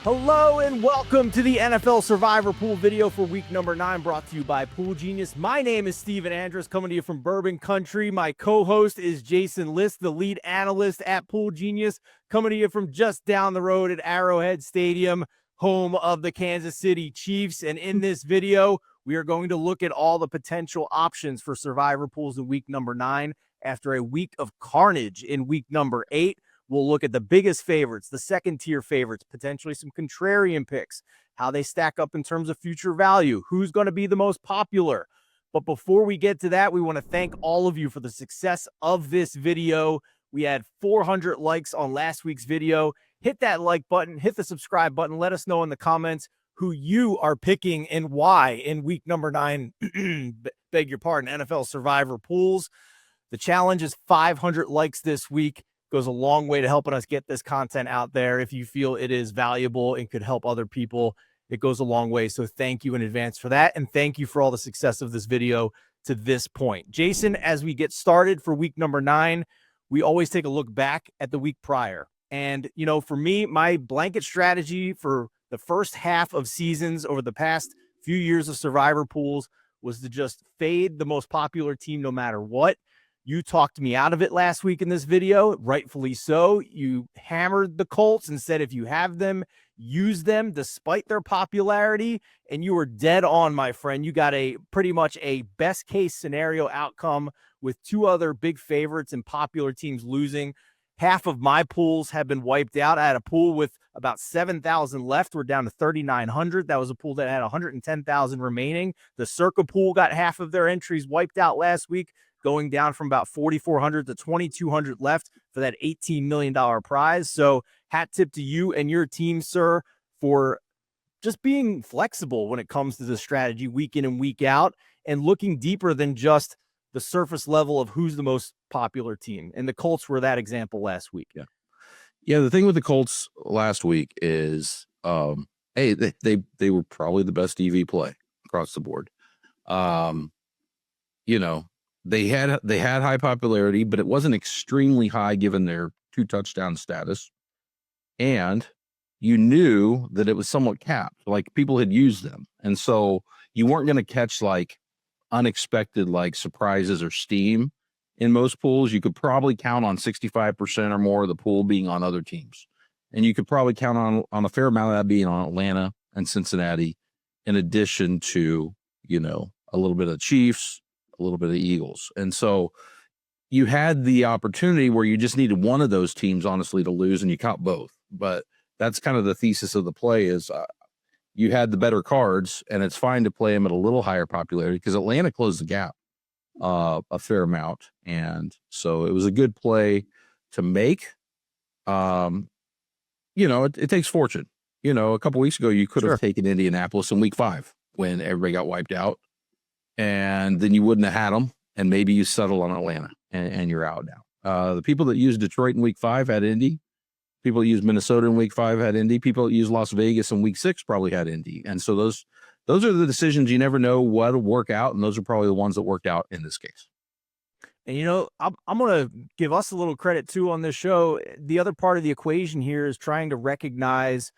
Hello and welcome to the NFL Survivor Pool video for week number 9, brought to you by Pool Genius. My name is Stephen Andress, coming to you from Bourbon Country. My co-host is Jason Lisk, the lead analyst at Pool Genius, coming to you from just down the road at Arrowhead Stadium, home of the Kansas City Chiefs. And in this video, we are going to look at all the potential options for Survivor Pools in week number 9 after a week of carnage in week number 8. We'll look at the biggest favorites, the second-tier favorites, potentially some contrarian picks, how they stack up in terms of future value, who's going to be the most popular. But before we get to that, we want to thank all of you for the success of this video. We had 400 likes on last week's video. Hit that like button, hit the subscribe button. Let us know in the comments who you are picking and why in week number 9, beg your pardon, NFL Survivor Pools. The challenge is 500 likes this week. Goes a long way to helping us get this content out there. If you feel it is valuable and could help other people, it goes a long way. So thank you in advance for that. And thank you for all the success of this video to this point. Jason, as we get started for week number 9, we always take a look back at the week prior. And, you know, for me, my blanket strategy for the first half of seasons over the past few years of Survivor Pools was to just fade the most popular team no matter what. You talked me out of it last week in this video, rightfully so. You hammered the Colts and said if you have them, use them despite their popularity, and you were dead on, my friend. You got a pretty much a best case scenario outcome with 2 other big favorites and popular teams losing. Half of my pools have been wiped out. I had a pool with about 7,000 left. We're down to 3,900. That was a pool that had 110,000 remaining. The Circa pool got half of their entries wiped out last week, going down from about 4,400 to 2,200 left for that $18 million prize. So hat tip to you and your team, sir, for just being flexible when it comes to the strategy week in and week out and looking deeper than just the surface level of who's the most popular team. And the Colts were that example last week. Yeah. The thing with the Colts last week is, hey, they were probably the best EV play across the board. You know, they had high popularity, but it wasn't extremely high given their 2 touchdown status. And you knew that it was somewhat capped, like people had used them. And so you weren't going to catch like unexpected like surprises or steam in most pools. You could probably count on 65% or more of the pool being on other teams. And you could probably count on a fair amount of that being on Atlanta and Cincinnati, in addition to, you know, a little bit of Chiefs, a little bit of Eagles. And so you had the opportunity where you just needed one of those teams, honestly, to lose, and you caught both. But that's kind of the thesis of the play is you had the better cards, and it's fine to play them at a little higher popularity because Atlanta closed the gap a fair amount. And so it was a good play to make. You know, it takes fortune. You know, a couple weeks ago, you could have taken Indianapolis in week 5 when everybody got wiped out. And then you wouldn't have had them, and maybe you settle on Atlanta, and you're out now. The people that used Detroit in week 5 had Indy. People that used Minnesota in week 5 had Indy. People that used Las Vegas in week 6 probably had Indy. And so those are the decisions you never know what'll work out, and those are probably the ones that worked out in this case. And, you know, I'm going to give us a little credit, too, on this show. The other part of the equation here is trying to recognize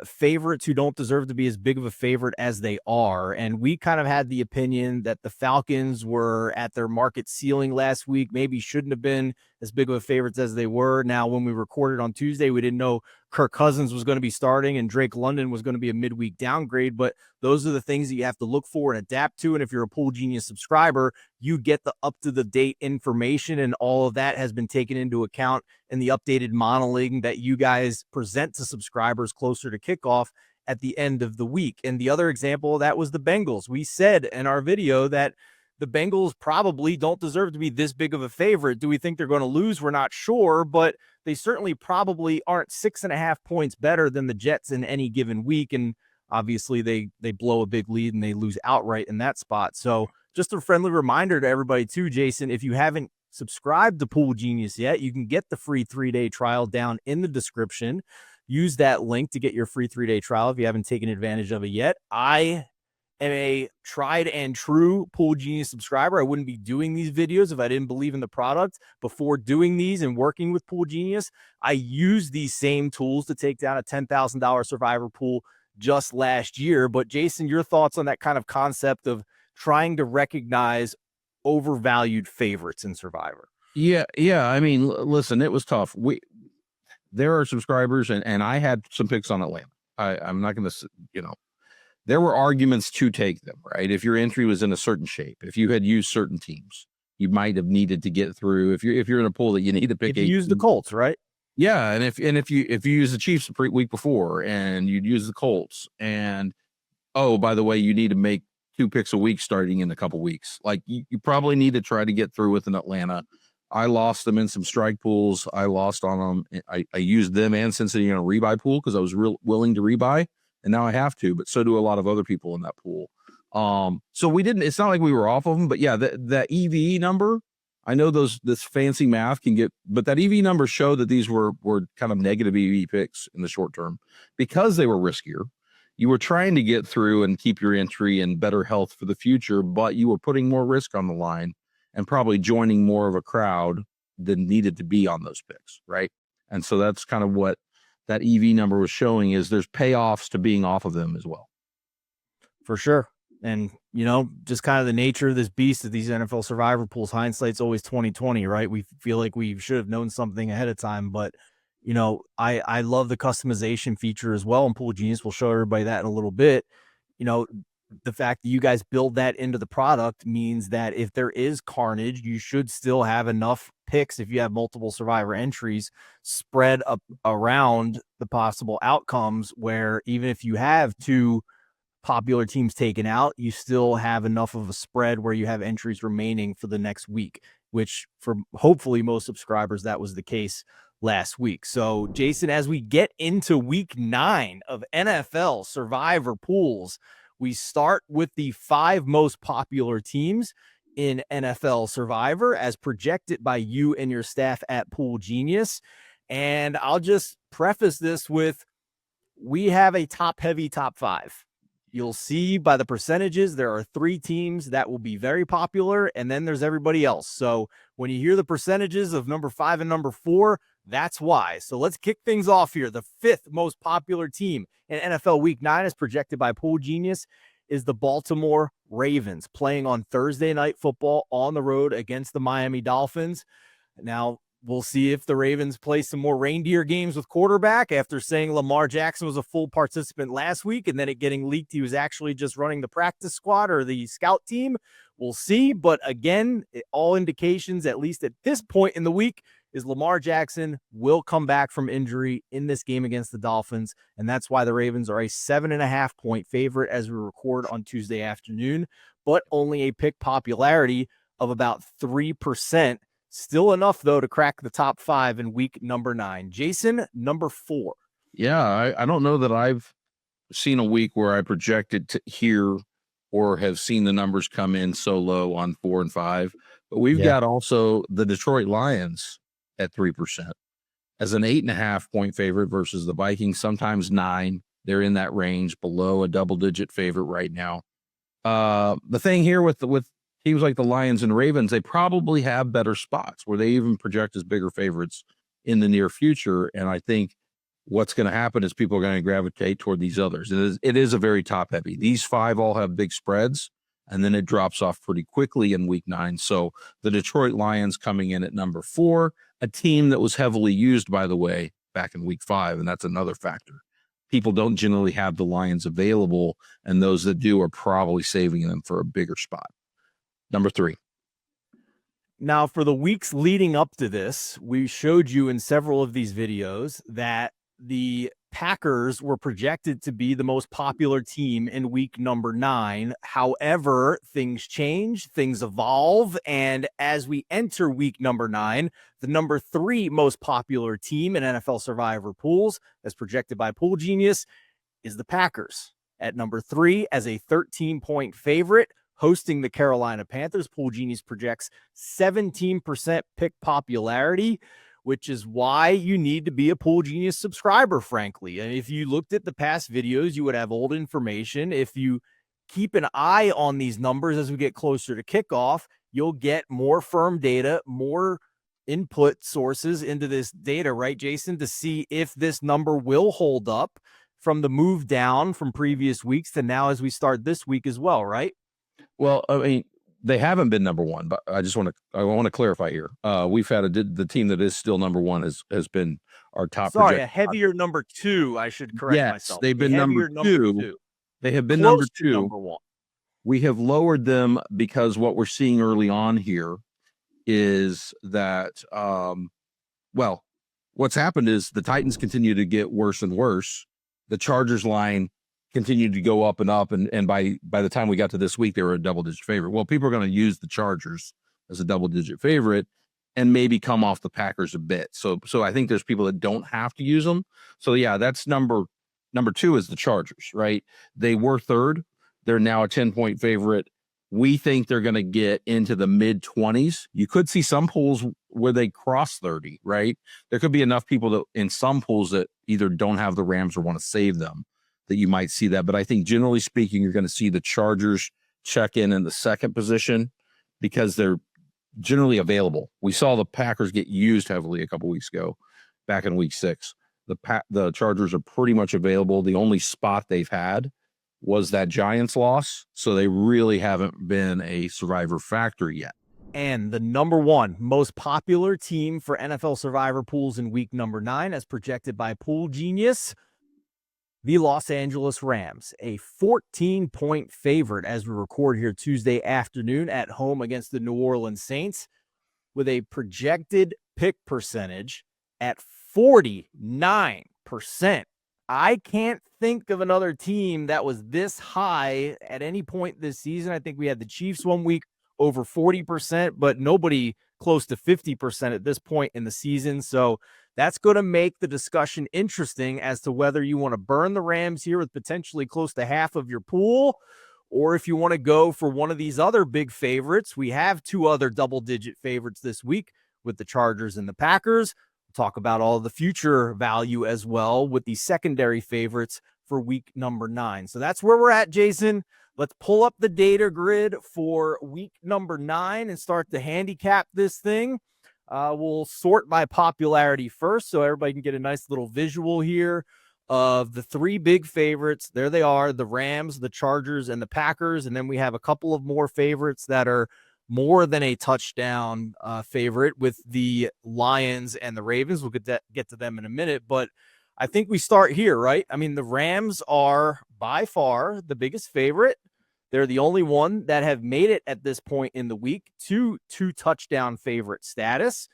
favorites who don't deserve to be as big of a favorite as they are. And we kind of had the opinion that the Falcons were at their market ceiling last week, maybe shouldn't have been as big of a favorites as they were. Now, when we recorded on Tuesday, we didn't know Kirk Cousins was going to be starting and Drake London was going to be a midweek downgrade, but those are the things that you have to look for and adapt to. And if you're a Pool Genius subscriber, you get the up-to-the-date information, and all of that has been taken into account in the updated modeling that you guys present to subscribers closer to kickoff at the end of the week. And the other example of that was the Bengals. We said in our video that the Bengals probably don't deserve to be this big of a favorite. Do we think they're going to lose? We're not sure, but they certainly probably aren't 6.5 points better than the Jets in any given week. And obviously they blow a big lead and they lose outright in that spot. So just a friendly reminder to everybody too, Jason, if you haven't subscribed to Pool Genius yet, you can get the free 3-day trial down in the description. Use that link to get your free 3-day trial if you haven't taken advantage of it yet. I am a tried and true Pool Genius subscriber. I wouldn't be doing these videos if I didn't believe in the product. Before doing these and working with Pool Genius, I used these same tools to take down a $10,000 survivor pool just last year. But Jason, your thoughts on that kind of concept of trying to recognize overvalued favorites in Survivor? Yeah. I mean, listen, it was tough. There are subscribers, and I had some picks on Atlanta. I'm not going to, there were arguments to take them, right? If your entry was in a certain shape, if you had used certain teams, you might have needed to get through. If you're in a pool that you need to pick, if you use the Colts, right? Yeah, and if you use the Chiefs the week before, and you'd use the Colts, and by the way, you need to make 2 picks a week starting in a couple weeks. Like you probably need to try to get through with an Atlanta. I lost them in some strike pools. I lost on them. I used them and Cincinnati in a rebuy pool because I was willing to rebuy, and now I have to. But so do a lot of other people in that pool. So we didn't. It's not like we were off of them. But yeah, that EVE number. I know this fancy math can get, but that EV number showed that these were kind of negative EV picks in the short term because they were riskier. You were trying to get through and keep your entry in better health for the future, but you were putting more risk on the line and probably joining more of a crowd than needed to be on those picks, right? And so that's kind of what that EV number was showing, is there's payoffs to being off of them as well. For sure. And, just kind of the nature of this beast of these NFL survivor pools, hindsight's always 2020, right? We feel like we should have known something ahead of time, but I love the customization feature as well in Pool Genius. We'll show everybody that in a little bit. The fact that you guys build that into the product means that if there is carnage, you should still have enough picks. If you have multiple survivor entries spread up around the possible outcomes, where even if you have 2 popular teams taken out, you still have enough of a spread where you have entries remaining for the next week, which for hopefully most subscribers, that was the case last week. So Jason, as we get into week 9 of NFL survivor pools, we start with the 5 most popular teams in NFL survivor as projected by you and your staff at Pool Genius. And I'll just preface this with, we have a top-heavy top 5. You'll see by the percentages, there are 3 teams that will be very popular, and then there's everybody else. So when you hear the percentages of number 5 and number 4, that's why. So let's kick things off here. The 5th most popular team in NFL Week 9, as projected by Pool Genius, is the Baltimore Ravens, playing on Thursday Night Football on the road against the Miami Dolphins. Now, we'll see if the Ravens play some more reindeer games with quarterback after saying Lamar Jackson was a full participant last week and then it getting leaked he was actually just running the practice squad or the scout team. We'll see. But again, all indications, at least at this point in the week, is Lamar Jackson will come back from injury in this game against the Dolphins. And that's why the Ravens are a 7.5 point favorite as we record on Tuesday afternoon, but only a pick popularity of about 3%. Still enough, though, to crack the top 5 in week number 9. Jason, number 4. Yeah, I don't know that I've seen a week where I projected to hear or have seen the numbers come in so low on 4 and 5. But we've got also the Detroit Lions at 3% as an 8.5 point favorite versus the Vikings, sometimes 9. They're in that range, below a double-digit favorite right now. The thing here with teams like the Lions and Ravens, they probably have better spots where they even project as bigger favorites in the near future. And I think what's going to happen is people are going to gravitate toward these others. It is a very top heavy. These 5 all have big spreads, and then it drops off pretty quickly in week 9. So the Detroit Lions coming in at number 4, a team that was heavily used, by the way, back in week 5. And that's another factor. People don't generally have the Lions available, and those that do are probably saving them for a bigger spot. Number 3. Now, for the weeks leading up to this, we showed you in several of these videos that the Packers were projected to be the most popular team in week number 9. However, things change, things evolve, and as we enter week number 9, the number 3 most popular team in NFL Survivor pools, as projected by Pool Genius, is the Packers at number 3 as a 13-point favorite, hosting the Carolina Panthers. Pool Genius projects 17% pick popularity, which is why you need to be a Pool Genius subscriber, frankly. And if you looked at the past videos, you would have old information. If you keep an eye on these numbers as we get closer to kickoff. You'll get more firm data, more input sources into this data, right, Jason, to see if this number will hold up from the move down from previous weeks to now as we start this week as well, right? Well, I mean, they haven't been number one, but I want to clarify here. We've had the team that is still number one has been our top Sorry, project. a heavier number two. I should correct Yes, myself. they've A been number heavier number two. two, They have been number close to two. number one. We have lowered them because what we're seeing early on here is that, well, what's happened is the Titans continue to get worse and worse. The Chargers line continued to go up and up, and by the time we got to this week, they were a double-digit favorite. Well, people are going to use the Chargers as a double-digit favorite and maybe come off the Packers a bit. So I think there's people that don't have to use them. So yeah, that's number two is the Chargers, right? They were third. They're now a 10-point favorite. We think they're going to get into the mid-20s. You could see some pools where they cross 30, right? There could be enough people that in some pools that either don't have the Rams or want to save them that you might see that. But I think generally speaking, you're going to see the Chargers check in the second position because they're generally available. We saw the Packers get used heavily a couple weeks ago, back in week 6. The Chargers are pretty much available. The only spot they've had was that Giants loss, so they really haven't been a survivor factor yet. And the number one most popular team for NFL survivor pools in week number 9, as projected by Pool Genius, the Los Angeles Rams, a 14-point favorite as we record here Tuesday afternoon at home against the New Orleans Saints, with a projected pick percentage at 49%. I can't think of another team that was this high at any point this season. I think we had the Chiefs one week over 40%, but nobody close to 50% at this point in the season. So that's going to make the discussion interesting as to whether you want to burn the Rams here with potentially close to half of your pool, or if you want to go for one of these other big favorites. We have 2 other double-digit favorites this week with the Chargers and the Packers. We'll talk about all the future value as well with the secondary favorites for week number 9. So that's where we're at, Jason. Let's pull up the data grid for week number 9 and start to handicap this thing. We'll sort by popularity first so everybody can get a nice little visual here of the 3 big favorites. There they are, the Rams, the Chargers, and the Packers. And then we have a couple of more favorites that are more than a touchdown favorite with the Lions and the Ravens. We'll get to them in a minute, but I think we start here, right? I mean, the Rams are by far the biggest favorite. They're the only one that have made it at this point in the week to 2 touchdown favorite status.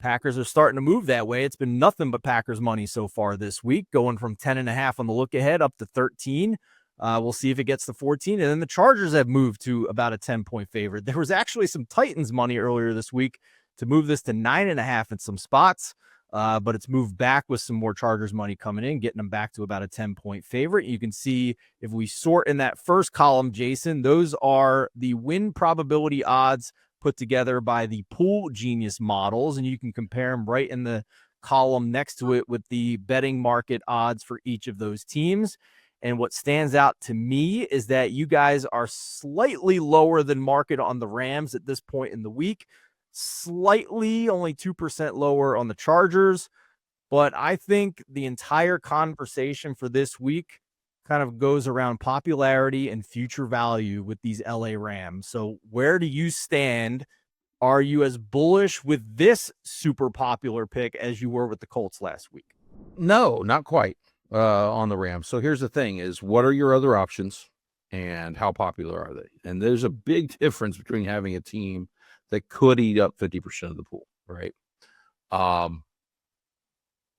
Packers are starting to move that way. It's been nothing but Packers money so far this week, going from 10.5 on the look ahead up to 13. We'll see if it gets to 14. And then the Chargers have moved to about a 10-point favorite. There was actually some Titans money earlier this week to move this to 9.5 in some spots, but it's moved back with some more Chargers money coming in, getting them back to about a 10-point favorite. You can see if we sort in that first column, Jason, those are the win probability odds put together by the Pool Genius models, and you can compare them right in the column next to it with the betting market odds for each of those teams. And what stands out to me is that you guys are slightly lower than market on the Rams at this point in the week, slightly only 2% lower on the Chargers. But I think the entire conversation for this week kind of goes around popularity and future value with these LA Rams. So where do you stand? Are you as bullish with this super popular pick as you were with the Colts last week? No, not quite on the Rams. So here's the thing is, what are your other options and how popular are they? And there's a big difference between having a team that could eat up 50% of the pool, right?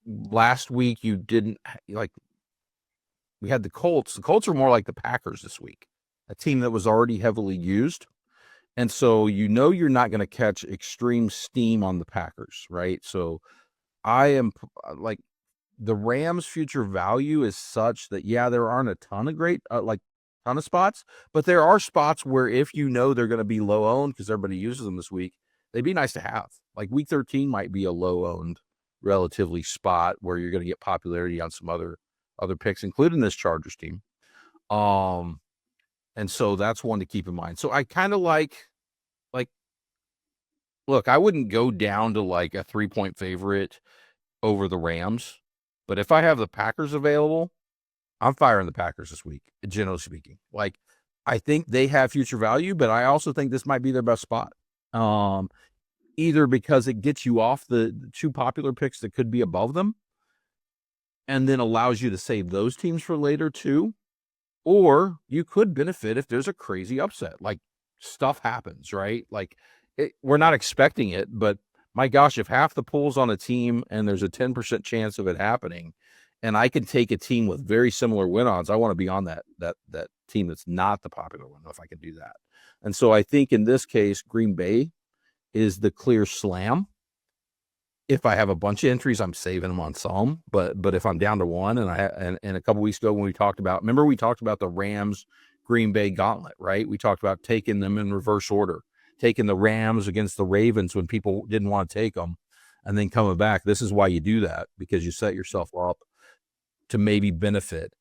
Last week you didn't like, we had the Colts. The Colts are more like the Packers this week, a team that was already heavily used. And so you're not going to catch extreme steam on the Packers, right? So I am like, the Rams' future value is such that, yeah, there aren't a ton of great, ton of spots, but there are spots where if they're going to be low owned because everybody uses them this week, they'd be nice to have. Like week 13 might be a low owned relatively spot where you're going to get popularity on some other picks, including this Chargers team. And so that's one to keep in mind. So I kind of like, look, I wouldn't go down to like a 3-point favorite over the Rams, but if I have the Packers available, I'm firing the Packers this week, generally speaking. Like, I think they have future value, but I also think this might be their best spot. Either because it gets you off the two popular picks that could be above them and then allows you to save those teams for later too, or you could benefit if there's a crazy upset. Like, stuff happens, right? Like, we're not expecting it, but my gosh, if half the pool's on a team and there's a 10% chance of it happening, and I can take a team with very similar win odds, I want to be on that team that's not the popular one if I can do that. And so I think in this case, Green Bay is the clear slam. If I have a bunch of entries, I'm saving them on some. But if I'm down to one, and a couple weeks ago when we talked about the Rams Green Bay gauntlet, right? We talked about taking them in reverse order, taking the Rams against the Ravens when people didn't want to take them, and then coming back. This is why you do that, because you set yourself up to maybe benefit.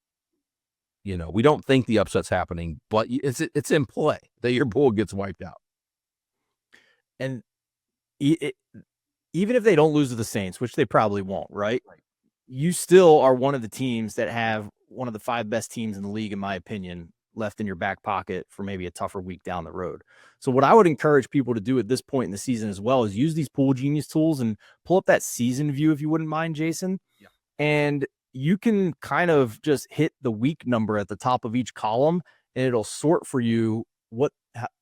We don't think the upset's happening, but it's in play that your pool gets wiped out. And even if they don't lose to the Saints, which they probably won't, right? You still are one of the teams that have one of the 5 best teams in the league, in my opinion, left in your back pocket for maybe a tougher week down the road. So what I would encourage people to do at this point in the season as well is use these Pool Genius tools and pull up that season view, if you wouldn't mind, Jason. Yeah. And you can kind of just hit the week number at the top of each column, and it'll sort for you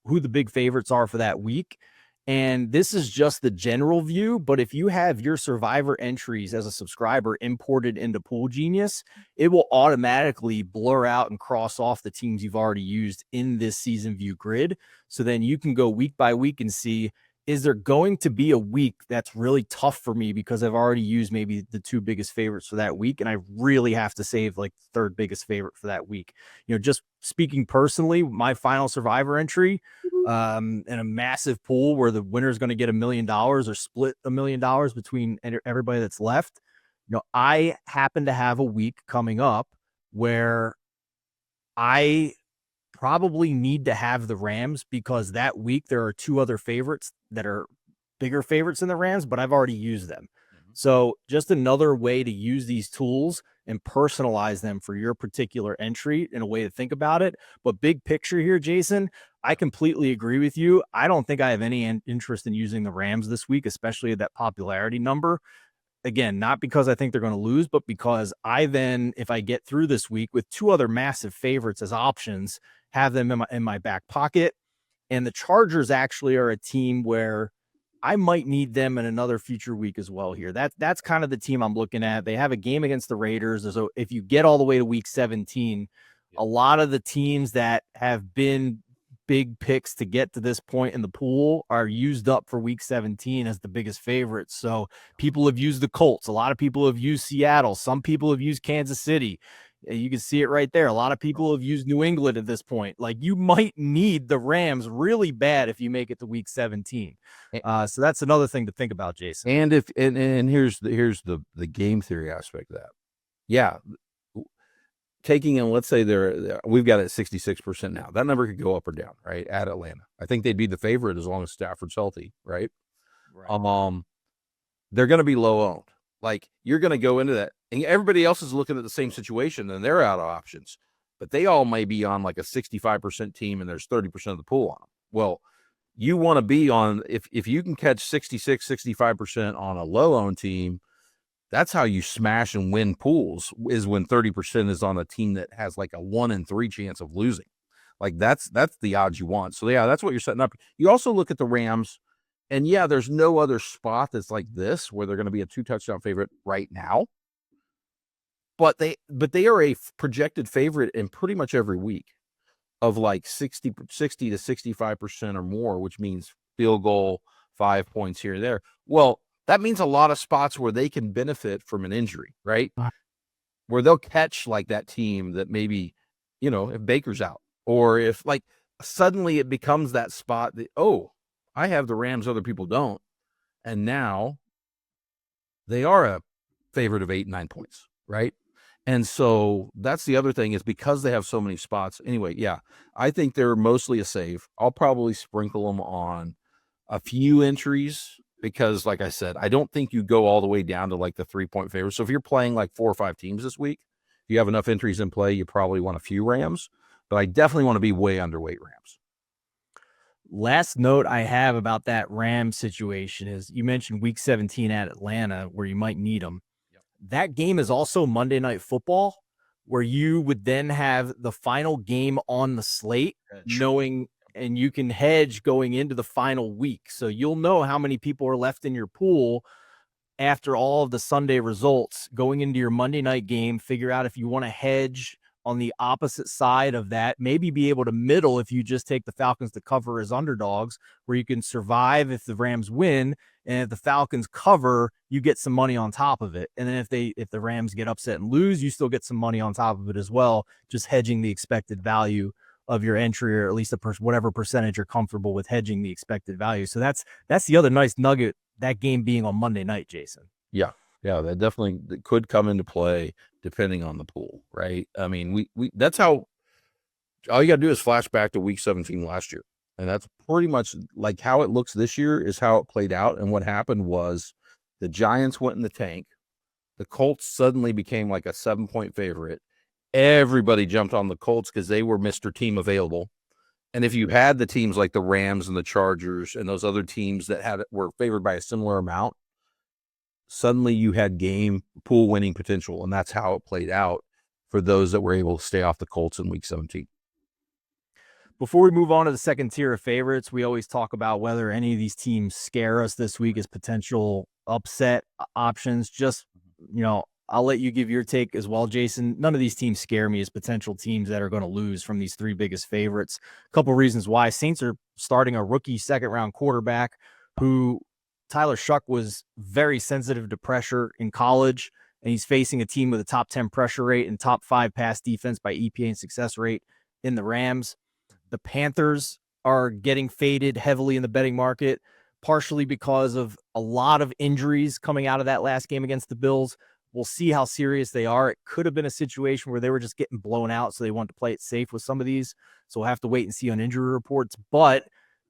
who the big favorites are for that week. And this is just the general view, but if you have your survivor entries as a subscriber imported into Pool Genius, it will automatically blur out and cross off the teams you've already used in this season view grid. So then you can go week by week and see, is there going to be a week that's really tough for me because I've already used maybe the 2 biggest favorites for that week, and I really have to save like the 3rd biggest favorite for that week. Just speaking personally, my final survivor entry in a massive pool where the winner is going to get $1 million or split $1 million between everybody that's left. I happen to have a week coming up where I probably need to have the Rams, because that week there are 2 other favorites that are bigger favorites than the Rams, but I've already used them. So just another way to use these tools and personalize them for your particular entry in a way to think about it. But big picture here, Jason, I completely agree with you. I don't think I have any interest in using the Rams this week, especially at that popularity number. Again, not because I think they're going to lose, but because I then, if I get through this week with 2 other massive favorites as options, have them in my back pocket. And the Chargers actually are a team where I might need them in another future week as well here. That's kind of the team I'm looking at. They have a game against the Raiders. So if you get all the way to week 17, a lot of the teams that have been big picks to get to this point in the pool are used up for week 17 as the biggest favorites. So people have used the Colts. A lot of people have used Seattle. Some people have used Kansas City. You can see it right there. A lot of people have used New England at this point. Like, you might need the Rams really bad if you make it to week 17. So that's another thing to think about, Jason. And here's the game theory aspect of that. Yeah. Taking in, let's say we've got it at 66% now. That number could go up or down, right? At Atlanta. I think they'd be the favorite as long as Stafford's healthy, right? They're going to be low owned. Like, you're going to go into that, and everybody else is looking at the same situation, and they're out of options. But they all may be on like a 65% team, and there's 30% of the pool on them. Well, you want to be on, if you can catch 66, 65% on a low-owned team, that's how you smash and win pools, is when 30% is on a team that has like a 1 in 3 chance of losing. Like, that's the odds you want. So, yeah, that's what you're setting up. You also look at the Rams. And yeah, there's no other spot that's like this where they're going to be a 2-touchdown favorite right now. But they are a projected favorite in pretty much every week of like 60 to 65% or more, which means field goal, 5 points here or there. Well, that means a lot of spots where they can benefit from an injury, right? Where they'll catch like that team that maybe, if Baker's out, or if like suddenly it becomes that spot that, I have the Rams, other people don't. And now they are a favorite of 8, 9 points, right? And so that's the other thing, is because they have so many spots. Anyway, yeah, I think they're mostly a save. I'll probably sprinkle them on a few entries because, like I said, I don't think you go all the way down to like the 3-point favorites. So if you're playing like 4 or 5 teams this week, if you have enough entries in play, you probably want a few Rams, but I definitely want to be way underweight Rams. Last note I have about that Rams situation is you mentioned week 17 at Atlanta where you might need them. Yep. That game is also Monday Night Football, where you would then have the final game on the slate, knowing, and you can hedge going into the final week. So you'll know how many people are left in your pool after all of the Sunday results going into your Monday night game, figure out if you want to hedge on the opposite side of that, maybe be able to middle if you just take the Falcons to cover as underdogs, where you can survive if the Rams win, and if the Falcons cover, you get some money on top of it. And then if the Rams get upset and lose, you still get some money on top of it as well, just hedging the expected value of your entry, or at least whatever percentage you're comfortable with hedging the expected value. So that's the other nice nugget, that game being on Monday night, Jason. Yeah. Yeah, that definitely could come into play depending on the pool, right? I mean, we that's how all you got to do is flash back to week 17 last year. And that's pretty much like how it looks this year is how it played out. And what happened was the Giants went in the tank. The Colts suddenly became like a 7-point favorite. Everybody jumped on the Colts because they were Mr. Team available. And if you had the teams like the Rams and the Chargers and those other teams that were favored by a similar amount, suddenly you had game pool winning potential. And that's how it played out for those that were able to stay off the Colts in week 17. Before we move on to the second tier of favorites, we always talk about whether any of these teams scare us this week as potential upset options. Just, I'll let you give your take as well, Jason. None of these teams scare me as potential teams that are going to lose from these 3 biggest favorites. A couple reasons why. Saints are starting a rookie second-round quarterback who Tyler Shuck was very sensitive to pressure in college, and he's facing a team with a top 10 pressure rate and top 5 pass defense by EPA and success rate in the Rams. The Panthers are getting faded heavily in the betting market, partially because of a lot of injuries coming out of that last game against the Bills. We'll see how serious they are. It could have been a situation where they were just getting blown out, so they wanted to play it safe with some of these. So we'll have to wait and see on injury reports. But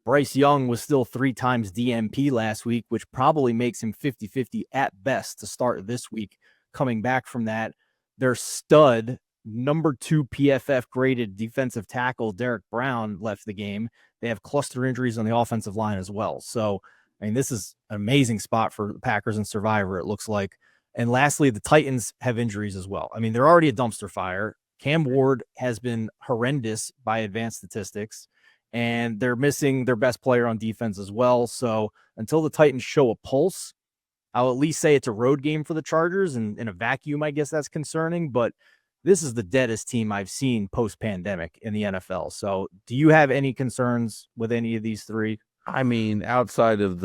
Bryce Young was still 3 times DMP last week, which probably makes him 50-50 at best to start this week. Coming back from that, their stud, number 2 PFF graded defensive tackle Derek Brown left the game. They have cluster injuries on the offensive line as well. So, I mean, this is an amazing spot for the Packers and Survivor, it looks like. And lastly, the Titans have injuries as well. I mean, they're already a dumpster fire. Cam Ward has been horrendous by advanced statistics, and they're missing their best player on defense as well. So until the Titans show a pulse, I'll at least say it's a road game for the Chargers, and in a vacuum, I guess that's concerning, but this is the deadest team I've seen post-pandemic in the NFL. So do you have any concerns with any of these 3? I mean, outside of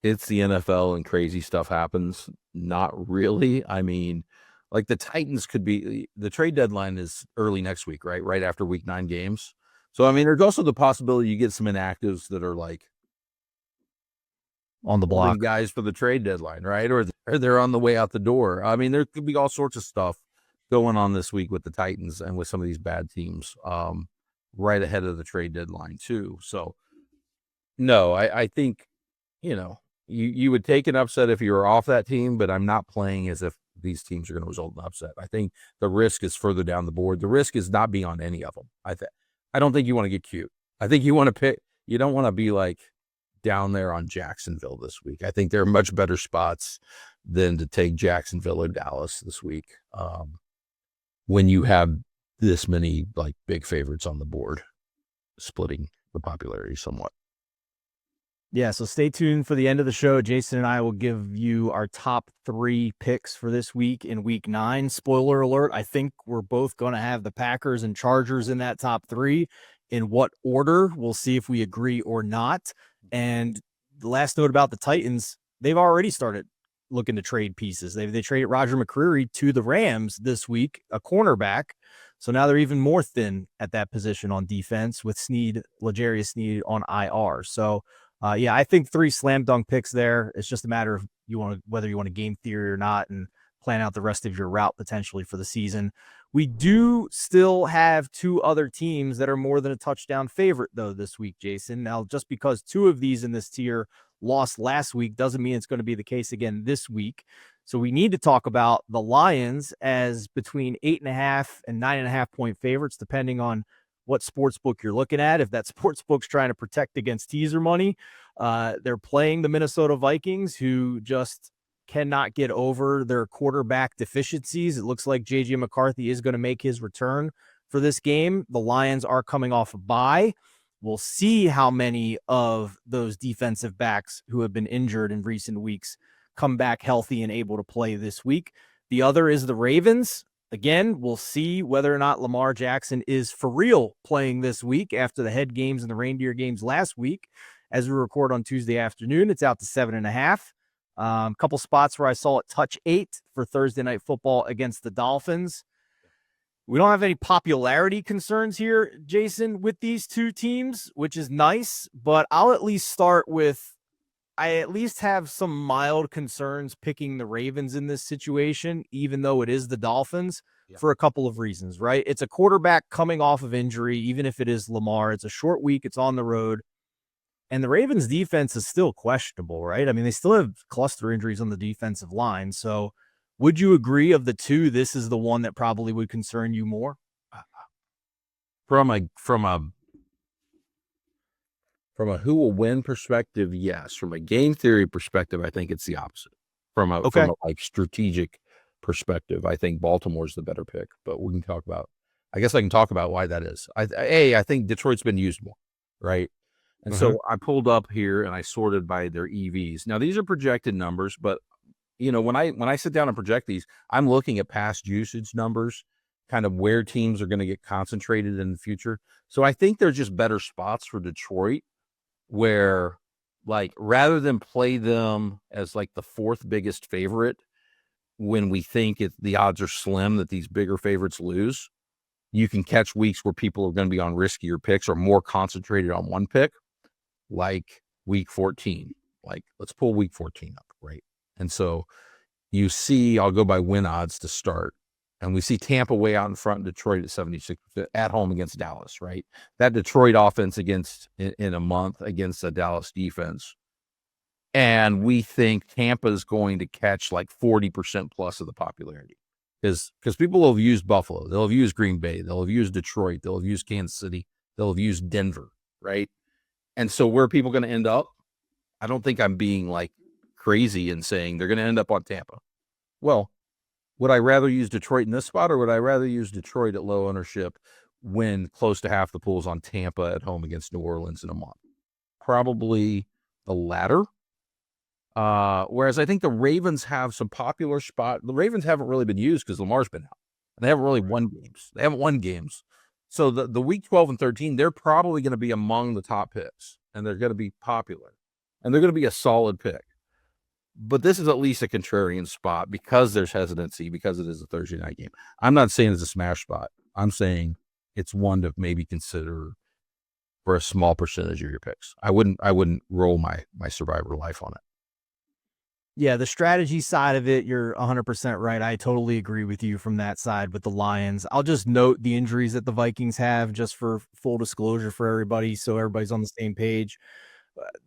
it's the NFL and crazy stuff happens, not really. I mean, like the Titans the trade deadline is early next week, right? Right after week 9 games. So, I mean, there's also the possibility you get some inactives that are like on the block guys for the trade deadline, right? Or they're on the way out the door. I mean, there could be all sorts of stuff going on this week with the Titans and with some of these bad teams right ahead of the trade deadline too. So, no, I think, you would take an upset if you were off that team, but I'm not playing as if these teams are going to result in upset. I think the risk is further down the board. The risk is not being on any of them. I don't think you want to get cute. I think you want to pick. You don't want to be like down there on Jacksonville this week. I think there are much better spots than to take Jacksonville or Dallas this week when you have this many like big favorites on the board, splitting the popularity somewhat. Yeah, so stay tuned for the end of the show. Jason and I will give you our top 3 picks for this week in week 9. Spoiler alert, I think we're both going to have the Packers and Chargers in that top 3. In what order? We'll see if we agree or not. And the last note about the Titans, they've already started looking to trade pieces. They traded Roger McCreary to the Rams this week, a cornerback. So now they're even more thin at that position on defense with L'Jarius Sneed on IR. So I think 3 slam dunk picks there. It's just a matter of whether you want a game theory or not, and plan out the rest of your route potentially for the season. We do still have two other teams that are more than a touchdown favorite, though, this week, Jason. Now, just because two of these in this tier lost last week doesn't mean it's going to be the case again this week. So we need to talk about the Lions as between 8.5 and 9.5 point favorites, depending on what sports book you're looking at. If that sports book's trying to protect against teaser money, they're playing the Minnesota Vikings, who just cannot get over their quarterback deficiencies. It looks like JJ McCarthy is going to make his return for this game. The Lions are coming off a bye. We'll see how many of those defensive backs who have been injured in recent weeks come back healthy and able to play this week. The other is the Ravens. Again, we'll see whether or not Lamar Jackson is for real playing this week after the head games and the reindeer games last week. As we record on Tuesday afternoon, it's out to 7.5. Couple spots where I saw it touch 8 for Thursday Night Football against the Dolphins. We don't have any popularity concerns here, Jason, with these two teams, which is nice, but I'll at least start with, I at least have some mild concerns picking the Ravens in this situation, even though it is the Dolphins, for a couple of reasons, right? It's a quarterback coming off of injury, even if it is Lamar. It's a short week. It's on the road. And the Ravens defense is still questionable, right? I mean, they still have cluster injuries on the defensive line. So would you agree of the two, this is the one that probably would concern you more? From a who will win perspective, yes. From a game theory perspective, I think it's the opposite. From a like strategic perspective, I think Baltimore's the better pick. But we can talk about, I guess I can talk about why that is. I think Detroit's been used more, right? And so I pulled up here and I sorted by their EVs. Now these are projected numbers, but you know, when I sit down and project these, I'm looking at past usage numbers, kind of where teams are going to get concentrated in the future. So I think there's just better spots for Detroit where, like, rather than play them as like the fourth biggest favorite when we think the odds are slim that these bigger favorites lose, you can catch weeks where people are going to be on riskier picks or more concentrated on one pick, like week 14. Like, let's pull week 14 up, right? And so you see, I'll go by win odds to start. And we see Tampa way out in front, Detroit at 76 at home against Dallas, right? That Detroit offense in a month against the Dallas defense. And we think Tampa is going to catch like 40% plus of the popularity. Because people will have used Buffalo. They'll have used Green Bay. They'll have used Detroit. They'll have used Kansas City. They'll have used Denver, right? And so where are people going to end up? I don't think I'm being like crazy in saying they're going to end up on Tampa. Well, would I rather use Detroit in this spot, or would I rather use Detroit at low ownership when close to half the pool's on Tampa at home against New Orleans in a month? Probably the latter. Whereas I think the Ravens have some popular spot. The Ravens haven't really been used because Lamar's been out. And they haven't really won games. They haven't won games. So the week 12 and 13, they're probably going to be among the top picks, and they're going to be popular, and they're going to be a solid pick. But this is at least a contrarian spot because there's hesitancy, because it is a Thursday night game. I'm not saying it's a smash spot. I'm saying it's one to maybe consider for a small percentage of your picks. I wouldn't roll my survivor life on it. Yeah, the strategy side of it, you're 100% right. I totally agree with you from that side with the Lions. I'll just note the injuries that the Vikings have, just for full disclosure for everybody, so everybody's on the same page.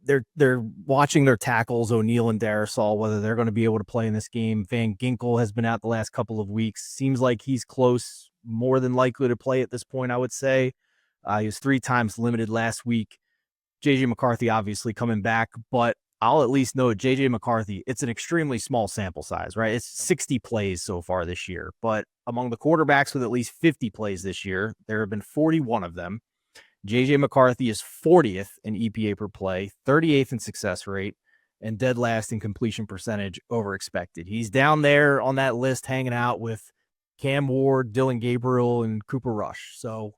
They're watching their tackles, O'Neal and Darisaw, whether they're going to be able to play in this game. Van Ginkel has been out the last couple of weeks. Seems like he's close, more than likely to play at this point, I would say. He was 3 times limited last week. JJ McCarthy obviously coming back, but I'll at least know JJ McCarthy, it's an extremely small sample size, right? It's 60 plays so far this year, but among the quarterbacks with at least 50 plays this year, there have been 41 of them. JJ McCarthy is 40th in EPA per play, 38th in success rate, and dead last in completion percentage over expected. He's down there on that list hanging out with Cam Ward, Dylan Gabriel, and Cooper Rush. So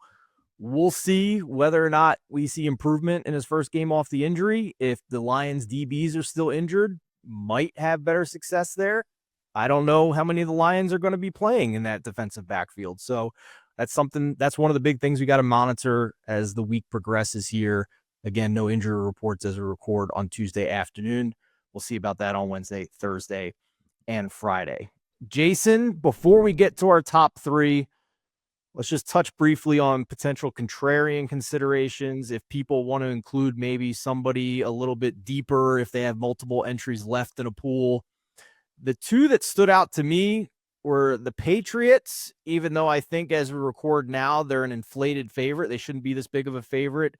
we'll see whether or not we see improvement in his first game off the injury. If the Lions DBs are still injured, might have better success there. I don't know how many of the Lions are going to be playing in that defensive backfield. So that's one of the big things we got to monitor as the week progresses here. Again, no injury reports as we record on Tuesday afternoon. We'll see about that on Wednesday, Thursday, and Friday. Jason, before we get to our top three, let's just touch briefly on potential contrarian considerations. If people want to include maybe somebody a little bit deeper, if they have multiple entries left in a pool. The two that stood out to me were the Patriots, even though I think as we record now, they're an inflated favorite. They shouldn't be this big of a favorite.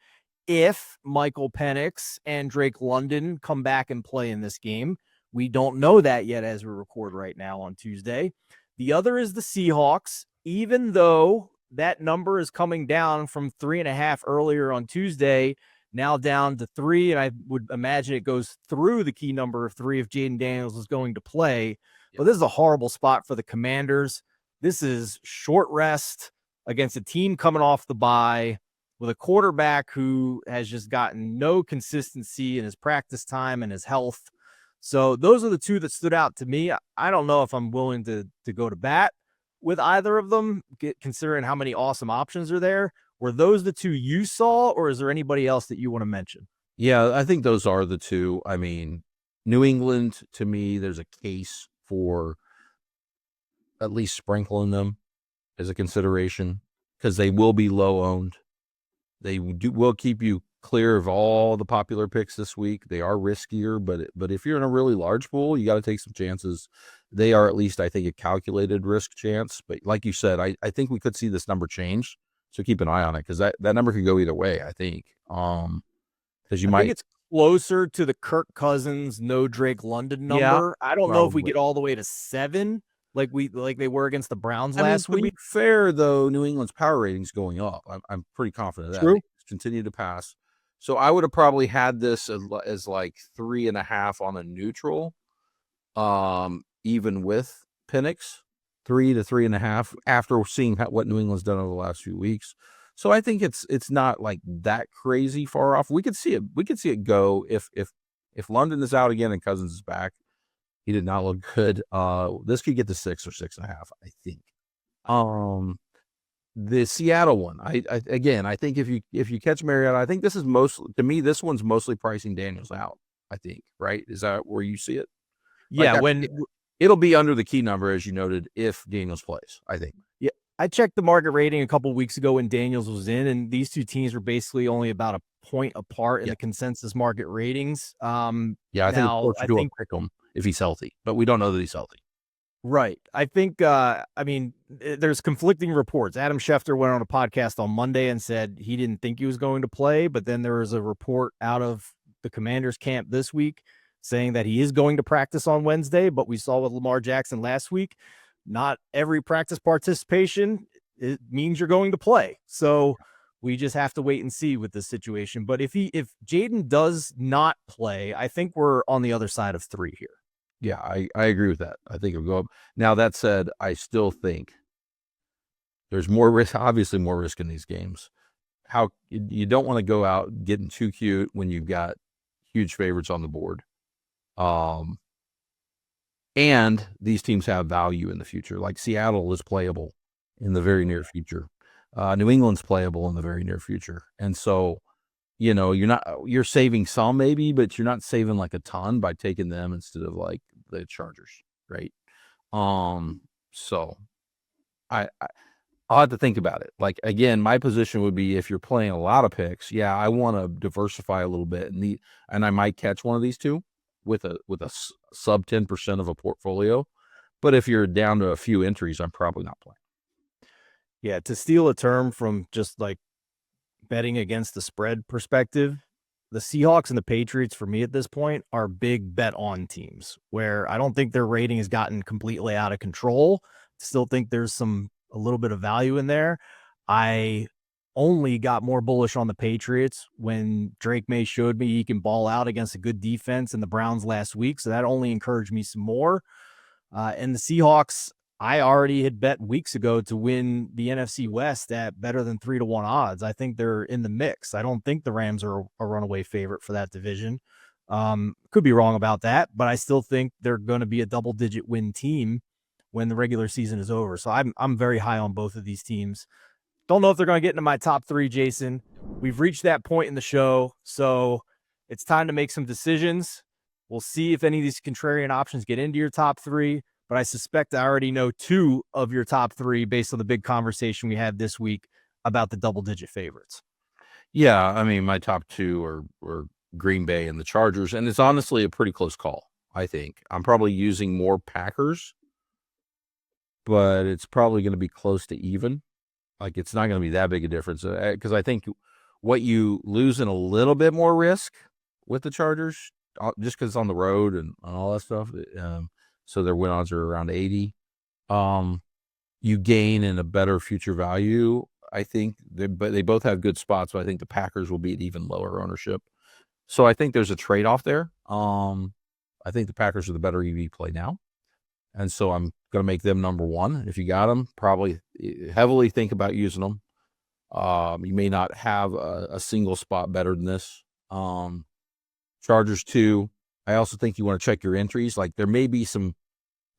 If Michael Penix and Drake London come back and play in this game, we don't know that yet as we record right now on Tuesday. The other is the Seahawks, even though that number is coming down from 3.5 earlier on Tuesday, now down to 3. And I would imagine it goes through the key number of 3 if Jaden Daniels is going to play. Yep. But this is a horrible spot for the Commanders. This is short rest against a team coming off the bye with a quarterback who has just gotten no consistency in his practice time and his health. So those are the two that stood out to me. I don't know if I'm willing to go to bat with either of them, considering how many awesome options are there. Were those the two you saw, or is there anybody else that you want to mention? Yeah, I think those are the two. I mean, New England, to me, there's a case for at least sprinkling them as a consideration because they will be low owned. They will keep you clear of all the popular picks this week. They are riskier, but if you're in a really large pool, you got to take some chances. They are at least, I think, a calculated risk chance. But like you said, I think we could see this number change. So keep an eye on it because that number could go either way, I think. Because I think it's closer to the Kirk Cousins, no Drake London number. Yeah, I don't know if we get all the way to 7 like they were against the Browns last week. To be fair, though, New England's power rating's going up. I'm pretty confident of that. True. They continue to pass. So I would have probably had this as like 3.5 on a neutral, even with Penix, 3 to 3.5 after seeing what New England's done over the last few weeks. So I think it's not like that crazy far off. We could see it. We could see it go if London is out again and Cousins is back. He did not look good. This could get to 6 or 6.5, I think. The Seattle one, I think if you catch Mariota, I think this is this one's mostly pricing Daniels out. I think, right? Is that where you see it? Yeah, it'll be under the key number as you noted if Daniels plays. I think. Yeah, I checked the market rating a couple of weeks ago when Daniels was in, and these two teams were basically only about a point apart in the consensus market ratings. I think pick him if he's healthy, but we don't know that he's healthy. Right. I think, there's conflicting reports. Adam Schefter went on a podcast on Monday and said he didn't think he was going to play, but then there was a report out of the Commanders camp this week saying that he is going to practice on Wednesday, but we saw with Lamar Jackson last week, not every practice participation it means you're going to play. So we just have to wait and see with this situation. But if Jaden does not play, I think we're on the other side of 3 here. Yeah, I agree with that. I think it'll go up. Now, that said, I still think there's more risk, obviously more risk in these games. How you don't want to go out getting too cute when you've got huge favorites on the board. And these teams have value in the future. Like Seattle is playable in the very near future. New England's playable in the very near future. And so, you're saving some maybe, but you're not saving like a ton by taking them instead of like the Chargers, right? So I'll have to think about it. Like, again, my position would be if you're playing a lot of picks, I want to diversify a little bit and I might catch one of these two with a sub 10% of a portfolio. But if you're down to a few entries, I'm probably not playing. Yeah, to steal a term from just like betting against the spread perspective, the Seahawks and the Patriots for me at this point are big bet on teams where I don't think their rating has gotten completely out of control. Still think there's a little bit of value in there. I only got more bullish on the Patriots when Drake May showed me he can ball out against a good defense in the Browns last week. So that only encouraged me some more. And the Seahawks, I already had bet weeks ago to win the NFC West at better than 3-1 odds. I think they're in the mix. I don't think the Rams are a runaway favorite for that division. Could be wrong about that, but I still think they're going to be a double-digit win team when the regular season is over. So I'm very high on both of these teams. Don't know if they're going to get into my top 3, Jason. We've reached that point in the show, so it's time to make some decisions. We'll see if any of these contrarian options get into your top 3. but I suspect I already know 2 of your top 3 based on the big conversation we had this week about the double-digit favorites. Yeah, I mean, my top 2 are Green Bay and the Chargers, and it's honestly a pretty close call, I think. I'm probably using more Packers, but it's probably gonna be close to even. Like, it's not gonna be that big a difference, because I think what you lose in a little bit more risk with the Chargers, just because it's on the road and all that stuff, so their win odds are around 80. You gain in a better future value, I think. But they both have good spots, but I think the Packers will be at even lower ownership. So I think there's a trade-off there. I think the Packers are the better EV play now. And so I'm going to make them number 1. If you got them, probably heavily think about using them. You may not have a single spot better than this. Chargers 2. I also think you want to check your entries. Like, there may be some,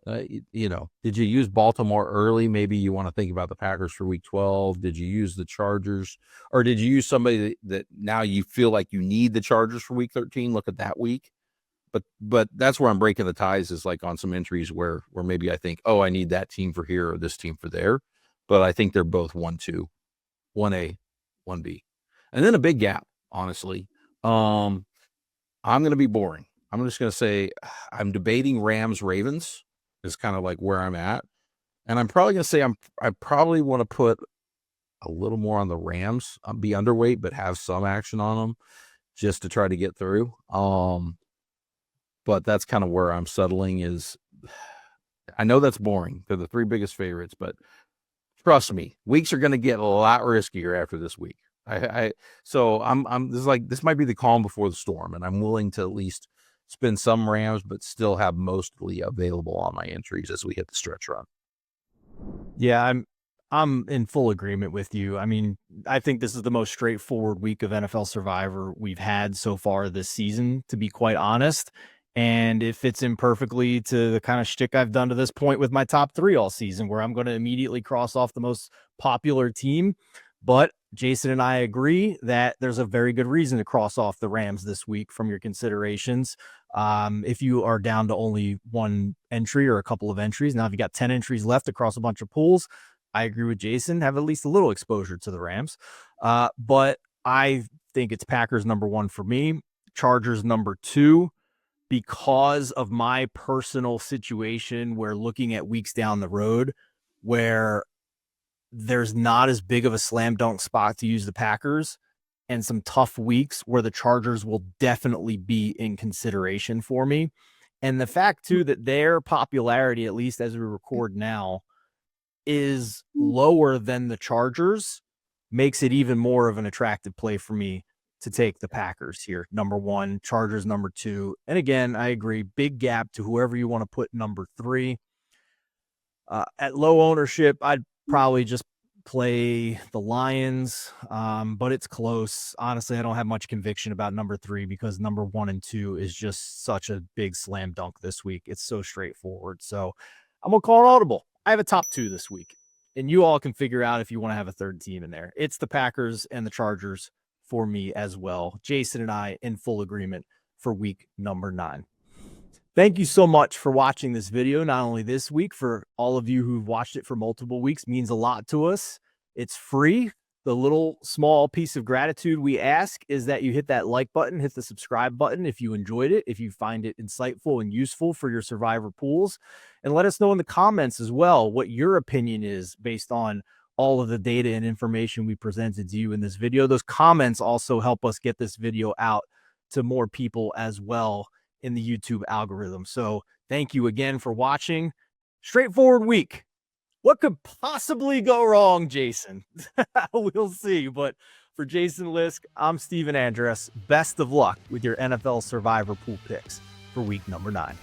did you use Baltimore early? Maybe you want to think about the Packers for week 12. Did you use the Chargers, or did you use somebody that now you feel like you need the Chargers for week 13? Look at that week. But that's where I'm breaking the ties, is like on some entries where maybe I think, oh, I need that team for here or this team for there. But I think they're both 1-2, 1A, 1B. And then a big gap, honestly. I'm going to be boring. I'm just going to say I'm debating Rams Ravens is kind of like where I'm at. And I'm probably going to say I probably want to put a little more on the Rams, be underweight, but have some action on them just to try to get through. But that's kind of where I'm settling. Is I know that's boring. They're the 3 biggest favorites, but trust me, weeks are going to get a lot riskier after this week. So this might be the calm before the storm, and I'm willing to at least spend some Rams, but still have mostly available on my entries as we hit the stretch run. Yeah, I'm in full agreement with you. I mean, I think this is the most straightforward week of NFL Survivor we've had so far this season, to be quite honest. And it fits in perfectly to the kind of shtick I've done to this point with my top 3 all season, where I'm going to immediately cross off the most popular team. But Jason and I agree that there's a very good reason to cross off the Rams this week from your considerations. If you are down to only 1 entry or a couple of entries, now if you got 10 entries left across a bunch of pools, I agree with Jason, have at least a little exposure to the Rams. But I think it's Packers number 1 for me, Chargers number 2, because of my personal situation where looking at weeks down the road where there's not as big of a slam dunk spot to use the Packers, and some tough weeks where the Chargers will definitely be in consideration for me. And the fact too, that their popularity, at least as we record now, is lower than the Chargers, makes it even more of an attractive play for me to take the Packers here. Number 1, Chargers number 2. And again, I agree, big gap to whoever you want to put number 3. At low ownership, I'd probably just play the Lions, but it's close. Honestly, I don't have much conviction about number 3 because number 1 and 2 is just such a big slam dunk this week. It's so straightforward. So I'm going to call it audible. I have a top 2 this week, and you all can figure out if you want to have a third team in there. It's the Packers and the Chargers for me as well. Jason and I in full agreement for week number 9. Thank you so much for watching this video. Not only this week, for all of you who've watched it for multiple weeks, means a lot to us. It's free. The little small piece of gratitude we ask is that you hit that like button, hit the subscribe button if you enjoyed it, if you find it insightful and useful for your Survivor pools, and let us know in the comments as well what your opinion is based on all of the data and information we presented to you in this video. Those comments also help us get this video out to more people as well in the YouTube algorithm. So thank you again for watching. Straightforward week. What could possibly go wrong, Jason? We'll see. But for Jason Lisk, I'm Stephen Andress. Best of luck with your NFL Survivor pool picks for week number 9.